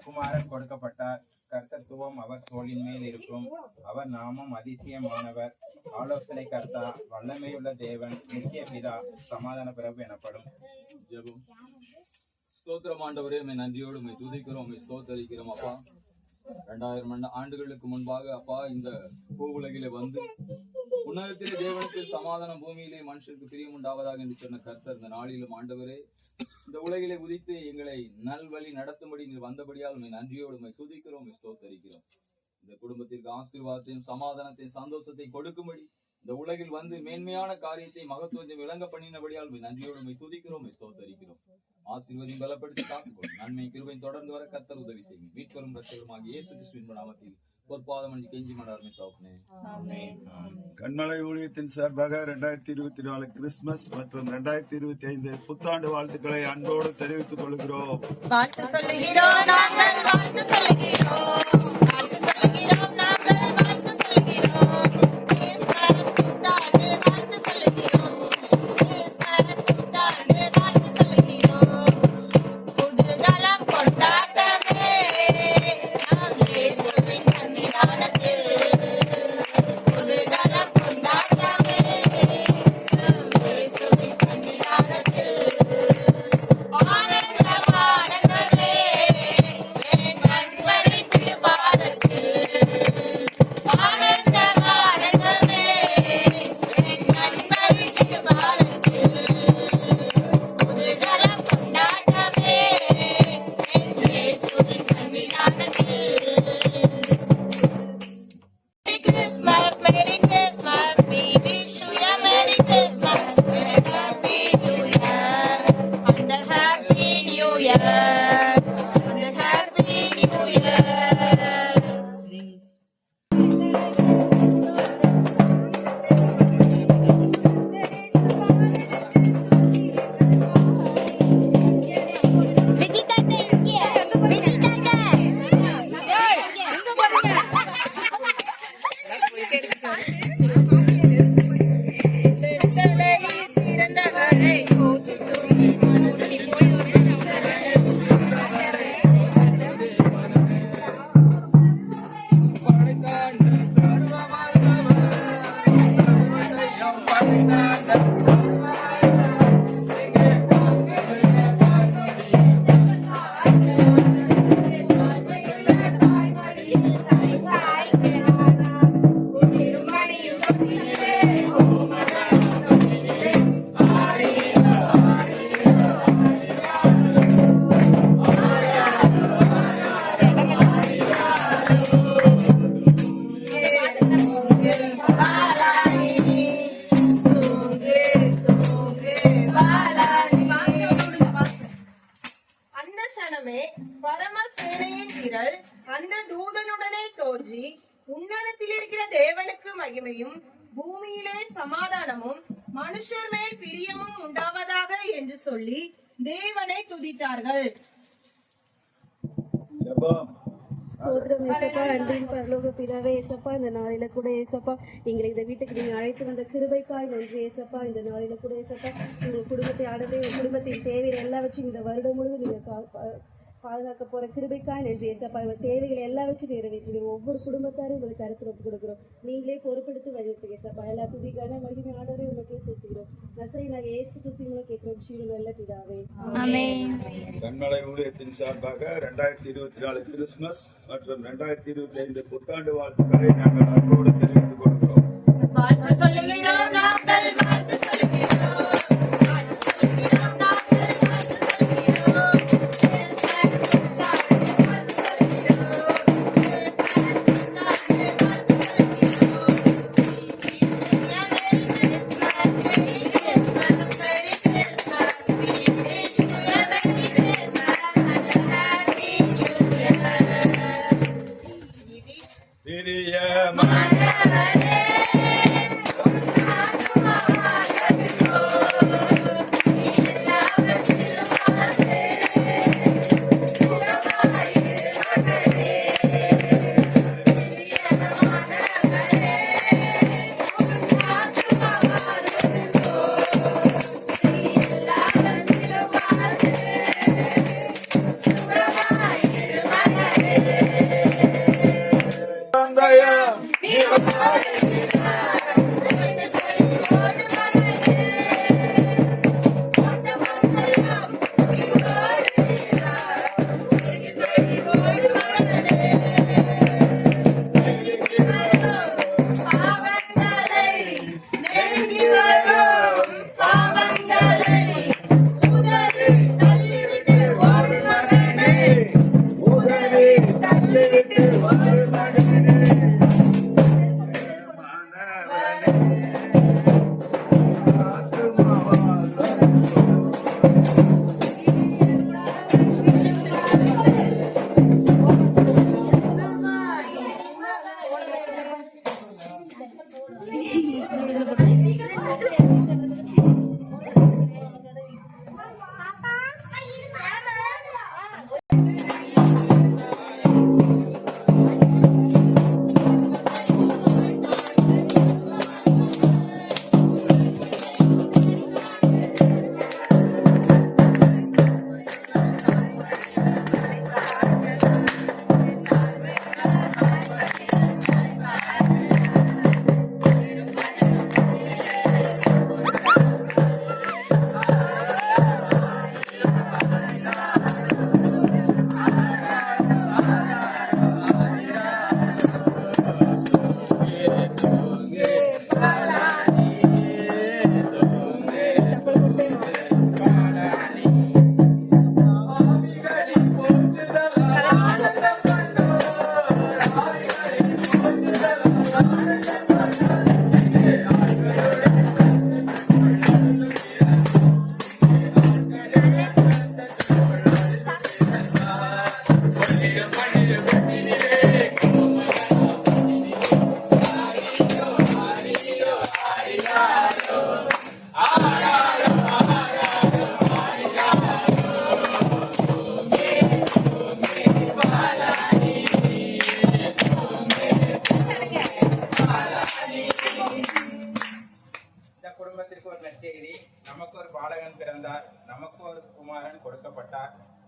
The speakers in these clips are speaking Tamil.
குமாரன் கொடுக்கப்பட்டார். கர்த்தத்துவம் அவர் தோளின் மேல் இருக்கும். அவர் நாமம் அதிசயமானவர், ஆலோசனை கர்த்தா, வல்லமையுள்ள தேவன், நித்திய பிதா, சமாதான பிரபு எனப்படும். ஜெபம். ஸ்தோத்திரம் ஆண்டவரே, நன்றியோடு துதிக்கிறோம், ஸ்தோத்தரிக்கிறோம். அப்பா, 2000 ஆண்டுகளுக்கு முன்பாக அப்பா இந்த பூ உலகிலே வந்து உன்னதத்திலே தேவனுக்கு சமாதானம், பூமியிலே மனுஷனுக்கு பிரியம் உண்டாவதாக என்று சொன்ன கர்த்தர் இந்த நாளிலும் ஆண்டவரே இந்த உலகிலே உதித்து எங்களை நல்வழி நடத்தும்படி நீர் வந்தபடியால் நன்றியோடு துதிக்கிறோம், ஸ்தோத்தரிக்கிறோம். இந்த குடும்பத்திற்கு ஆசீர்வாதத்தையும் சமாதானத்தையும் சந்தோஷத்தை கொடுக்கும்படி இந்த உலகில் வந்து மேன்மையான காரியத்தை மகத்துவத்தை விளங்க பண்ணினபடியால் நன்றியோடு துதிக்கிறோம், ஸ்தோத்தரிக்கிறோம். ஆசீர்வாதம் பலப்படுத்தி காத்துக்கொள்ளும். நன்மை கிருபை தொடர்ந்து வர கர்த்தர் உதவி செய்யும். மீட்பெரும் ரட்சகருமாகிய இயேசு கிறிஸ்துவின் நாமத்தில் பொற்பாதமணி கெஞ்சி மன்றாடுகிறேன் தகப்பனே. கண்மலை ஊழியத்தின் சார்பாக 2024 கிறிஸ்துமஸ் மற்றும் 2025 புத்தாண்டு வாழ்த்துக்களை அன்போடு தெரிவித்துக் கொள்கிறோம். வாழ்த்து சொல்லுகிறோம், நாங்கள் வாழ்த்து சொல்லுகிறோம், வாழ்த்து சொல்லுகிறோம், நாங்கள் வாழ்த்து சொல்லுகிறோம். கிறிஸ்துமஸ் புத்தாண்டு வாழ்த்து சொல்லுகிறோம், கிறிஸ்துமஸ் புத்தாண்டு வாழ்த்து சொல்லுகிறோம். புதுதலம் கொண்டாட்டமே நாம் இயேசுவின் சன்னிதானத்தில், புதுதலம் கொண்டாட்டமே நாம் இயேசுவின் சன்னிதானத்தில். ஆனந்தம் ஆனந்தமே என் நண்பரின் திருப்பாதத்தில், ஆனந்தம் ஆனந்தமே என் நண்பரின் திருப்பாதத்தில். புதுதலம் கொண்டாட்டமே என் இயேசுவின் சன்னிதானத்தில். Merry Christmas, we wish you a Merry Christmas and a Happy New Year, and a Happy New Year, and a Happy New Year. Visitate here, visitate. பிறந்தவரை போற்றி பரமசேனையின் திரள் அந்த தூதனுடனே தோன்றி, உன்னதத்தில் இருக்கிற தேவனுக்கு மகிமையும் பூமியிலே சமாதானமும் மனுஷர் மேல் பிரியமும் உண்டாவதாக என்று சொல்லி தேவனை துதித்தார்கள். ஸ்தோத்திரம் ஏசப்பா, அன்பின் பரலோக பிதாவே ஏசப்பா, இந்த நாளில கூட ஏசப்பா எங்களை இந்த வீட்டுக்கு நீங்க அழைத்து வந்த கிருபைக்காய் நன்றி ஏசப்பா. இந்த நாளில கூட ஏசப்பா உங்க குடும்பத்தை ஆடவே, உங்க குடும்பத்தின் தேவையை எல்லாவற்றையும் இந்த வருடம் முழுவதும் நீங்க பாதுகாக்க போற கிருபைக்காய் நன்றி ஏசப்பா. இவங்க தேவைகளை எல்லாவற்றையும் நிறைவேற்றுகிறோம். ஒவ்வொரு குடும்பத்தாரும் உங்களுக்கு கருத்து ஒப்பு கொடுக்குறோம். நீங்களே பொறுப்பெடுத்து வழிநடத்துங்க ஏசப்பா. எல்லா துதிக்கான மகிமை ஆண்டவரே உங்களுக்கே செலுத்துகிறோம். நசரை நாங்கள் ஏசு கிறிஸ்துவின் கேட்கிறோம். சீரு நல்ல பிதாவே. கண்மலை ஊழியத்தின் சார்பாக 2024 கிறிஸ்துமஸ் மற்றும் 2025 புத்தாண்டு வாழ்த்துக்களை நாங்கள் அன்போடு தெரிவித்துக் கொள்கிறோம். வாழ்த்து சொல்லுகிறோம் நாங்கள், வாழ்த்து சொல்லுகிறோம்.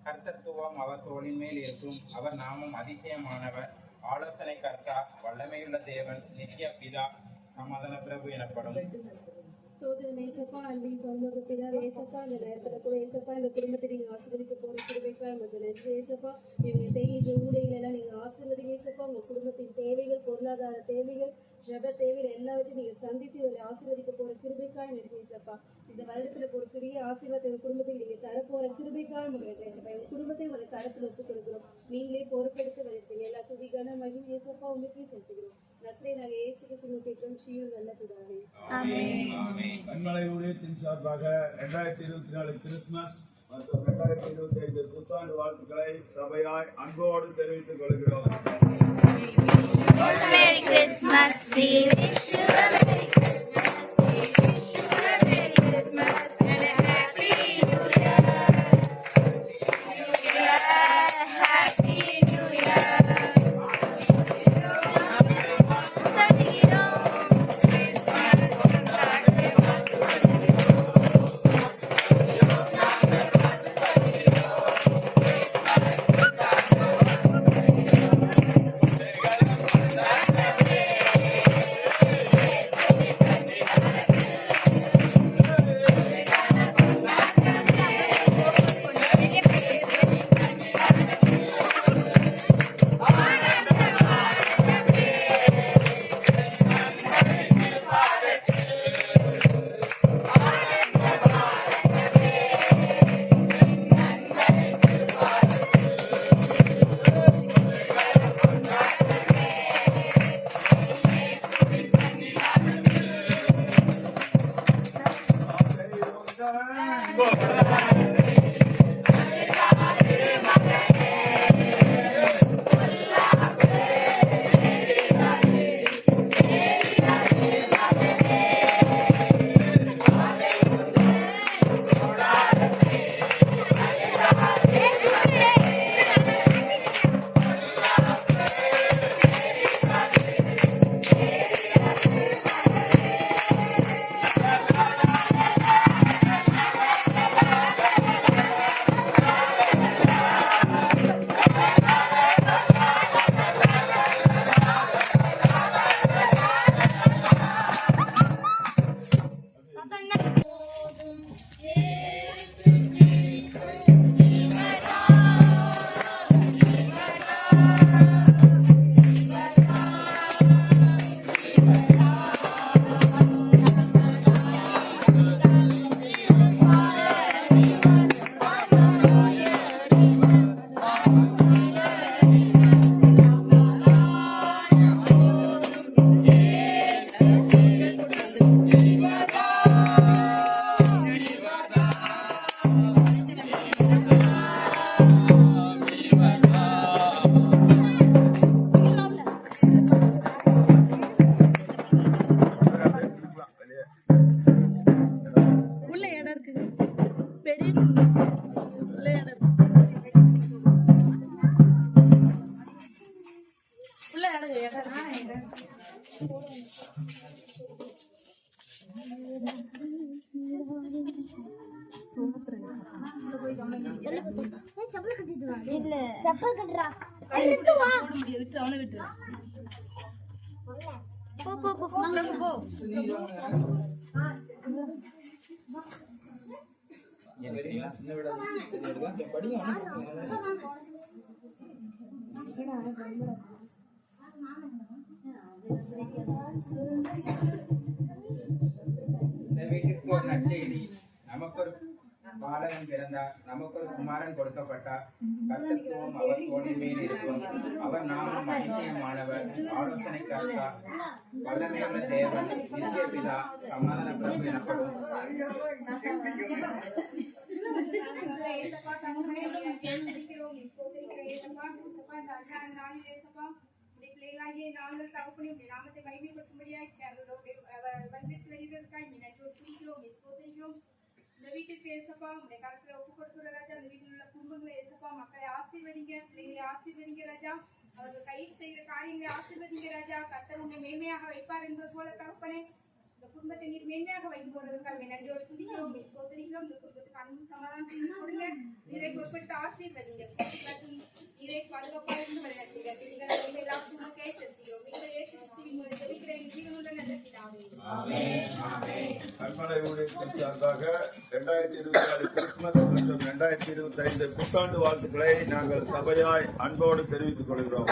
கர்த்தத்துவம் அவர் தோளின் மேல் இருக்கும். அவர் நாமம் அதிசயமானவர், ஆலோசனை கர்த்தா, வல்லமையுள்ள தேவன், நித்திய பிதா, சமாதான பிரபு எனப்படும். ஸ்தோத்திரம் ஏசப்பா. அன்பின் பரலோக பிதாவே ஏசப்பா, இந்த நேரத்துல கூட ஏசப்பா இந்த குடும்பத்தை நீங்க ஆசீர்வதிக்க போற கிருபைக்காய் உமக்கு நன்றி ஏசப்பா. இவங்க செய்கின்ற ஊழியர்கள் எல்லாம் நீங்க ஆசீர்வதிங்க ஏசப்பா. உங்க குடும்பத்தின் தேவைகள், பொருளாதார தேவைகள், ஜெப தேவைகள் எல்லாவற்றையும் நீங்க சந்தித்து இவரை ஆசீர்வதிக்க போற கிருபைக்காய் நன்றி ஏசப்பா. இந்த வருடத்துல ஒரு பெரிய ஆசீர்வாதத்தை எங்க குடும்பத்தை நீங்க தரப்போற கிருபைக்காய் உமக்கு நன்றி ஏசப்பா. எங்க குடும்பத்தை உங்க கருத்துல ஒப்புக் கொடுக்கிறோம். நீங்களே பொறுப்பெடுத்து வருத்தீங்க. எல்லா துதிக்கான மகிமை ஏசப்பா உங்களுக்கே செலுத்துகிறோம். நசரே நாங்கள் இயேசு கிறிஸ்துவின் கேட்கிறோம். சீரு நல்ல பிதாவே. கண்மலை ஊழியத்தின் சார்பாக 2024 கிறிஸ்துமஸ் மற்றும் 2025 புத்தாண்டு வாழ்த்துக்களை சபையாய் அன்போடு தெரிவித்துக் கொள்கிறோம். Merry Christmas, we wish you a Merry Christmas, we wish you a Merry Christmas and a Happy New Year. Happy New Year. Christmas. இல்ல செப்பல் கட்டுறா இந்த வீட்டுக்கு ஒரு நற்செய்தி. நமக்கு ஒரு பாலகன் பிறந்தார், நமக்கு ஒரு குமாரன் கொடுக்கப்பட்டார். கர்த்தத்துவம் அவர் தோளின் மேல் இருக்கும். அவர் நாமம் அதிசயமானவர், ஆலோசனை கர்த்தா, வல்லமையுள்ள தேவன், நித்திய பிதா, சமாதான பிரபு எனப்படும். நாங்கள் தகப்பனையும் நாமத்தை மகிமைப்படுத்தும்படியாக வந்தித்து வருகிறதற்காக நன்றி. இந்த வீட்டுக்கு ஏசப்பா உடைய காலத்துல ஒப்பு கொடுக்குற ராஜா, அந்த வீட்டில் உள்ள குடும்பங்களை ஏசப்பா, மக்களை ஆசீர்வதிங்க, பிள்ளைகளை ஆசீர்வதிங்க ராஜா, அவர்கள் கையில் செய்கிற காரியங்களை ஆசீர்வதிங்க ராஜா. கர்த்தர் உன்னை மேன்மையாக வைப்பார் என்பது போல தகப்பனே, இந்த குடும்பத்தை நீர் மேன்மையாக வைத்து போறதுக்காக நன்றியோடு துதிக்கிறோம், ஸ்தோத்திரிக்கிறோம். இந்த குடும்பத்துக்கு அன்பு சமாதானத்தை கொடுங்க, நீரை பொறுப்பெடுத்து ஆசீர்வதிங்க, நீரை பாதுகாப்பாக இருந்து வழிநடத்துங்க. நீங்கள் எல்லாம் சுமக்கே செலுத்துகிறோம். நீங்கள் ஏற்று ஜெபிக்கிற ஜீவனுள்ள நல்ல பிதாவே. கண்மலை ஊழியத்தின் சார்பாக 2024 கிறிஸ்துமஸ் மற்றும் 2025 புத்தாண்டு வாழ்த்துக்களை நாங்கள் சபையாய் அன்போடு தெரிவித்துக் கொள்கிறோம்.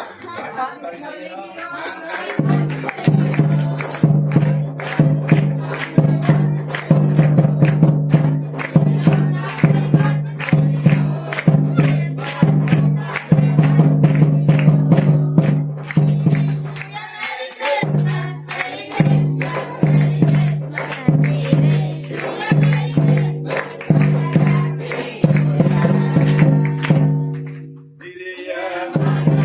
Happy